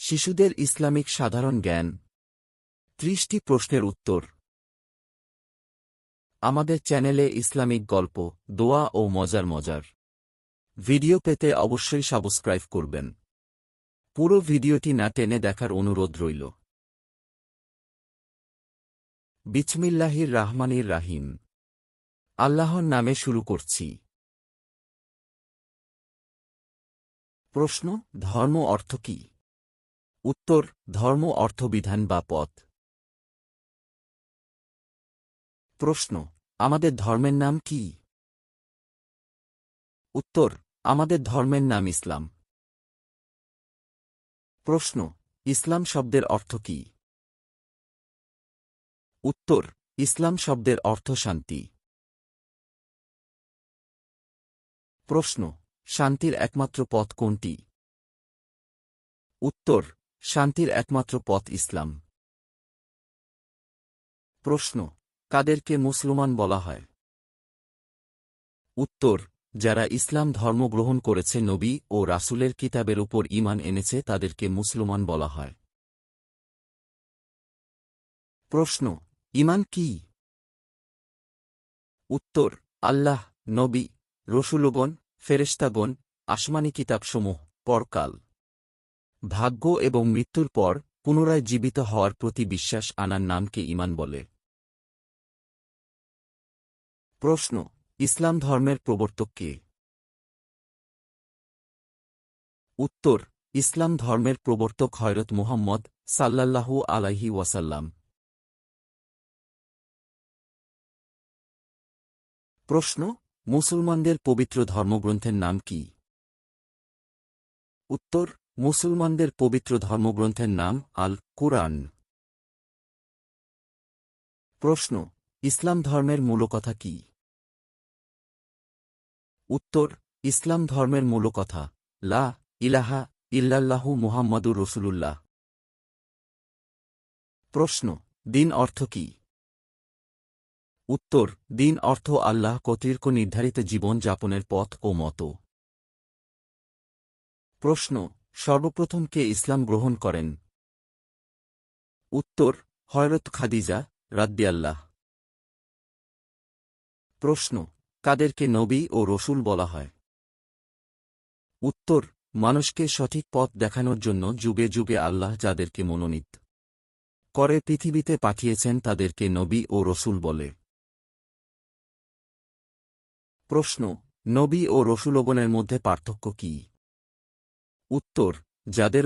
শিশুদের ইসলামিক সাধারণ জ্ঞান ৩০টি প্রশ্নের উত্তর। আমাদের চ্যানেলে ইসলামিক গল্প, দোয়া ও মজার ভিডিও পেতে অবশ্যই সাবস্ক্রাইব করবেন। পুরো ভিডিওটি না টেনে দেখার অনুরোধ রইল। বিসমিল্লাহির রাহমানির রাহিম। আল্লাহর নামে শুরু করছি। প্রশ্ন: ধর্ম অর্থ কি? উত্তর: ধর্ম অর্থ বিধান বা পথ। প্রশ্ন: আমাদের ধর্মের নাম কি? উত্তর: আমাদের ধর্মের নাম ইসলাম। প্রশ্ন: ইসলাম শব্দের অর্থ কি? উত্তর: ইসলাম শব্দের অর্থ শান্তি। প্রশ্ন: শান্তির একমাত্র পথ কোনটি? উত্তর: শান্তির একমাত্র পথ ইসলাম। প্রশ্ন: কাদেরকে মুসলমান বলা হয়? উত্তর: যারা ইসলাম ধর্ম গ্রহণ করেছে, নবী ও রাসূলের কিতাবের উপর ঈমান এনেছে, তাদেরকে মুসলমান বলা হয়। প্রশ্ন: ঈমান কি? উত্তর: আল্লাহ, নবী, রসূলগণ, ফেরেশতাগণ, আসমানী কিতাবসমূহ, পরকাল, ভাগ্য এবং মৃত্যুর পর পুনরায় জীবিত হওয়ার প্রতি বিশ্বাস আনার নামকে ঈমান বলে। প্রশ্ন: ইসলাম ধর্মের প্রবর্তক কে? উত্তর: ইসলাম ধর্মের প্রবর্তক হযরত মুহাম্মদ সাল্লাল্লাহু আলাইহি ওয়াসাল্লাম। প্রশ্ন: মুসলমানদের পবিত্র ধর্মগ্রন্থের নাম কি? উত্তর: মুসলমানদের পবিত্র ধর্মগ্রন্থের নাম আল কুরআন। প্রশ্ন: ইসলাম ধর্মের মূলকথা কি? উত্তর: ইসলাম ধর্মের মূলকথা লা ইলাহা ইল্লাল্লাহু মুহাম্মাদুর রাসূলুল্লাহ। প্রশ্ন: দ্বীন অর্থ কি? উত্তর: দ্বীন অর্থ আল্লাহ কর্তৃক নির্ধারিত জীবন যাপনের পথ ও মত। প্রশ্ন: সর্বপ্রথম কে ইসলাম গ্রহণ করেন? উত্তর: হযরত খাদিজা রাদিয়াল্লাহু। প্রশ্ন: কাদেরকে নবী ও রসূল বলা হয়? উত্তর: মানুষকে সঠিক পথ দেখানোর জন্য যুগে যুগে আল্লাহ যাদেরকে মনোনীত করে পৃথিবীতে পাঠিয়েছেন, তাদেরকে নবী ও রসূল বলে। প্রশ্ন: নবী ও রসূলগণের মধ্যে পার্থক্য কি? উত্তর: যাদের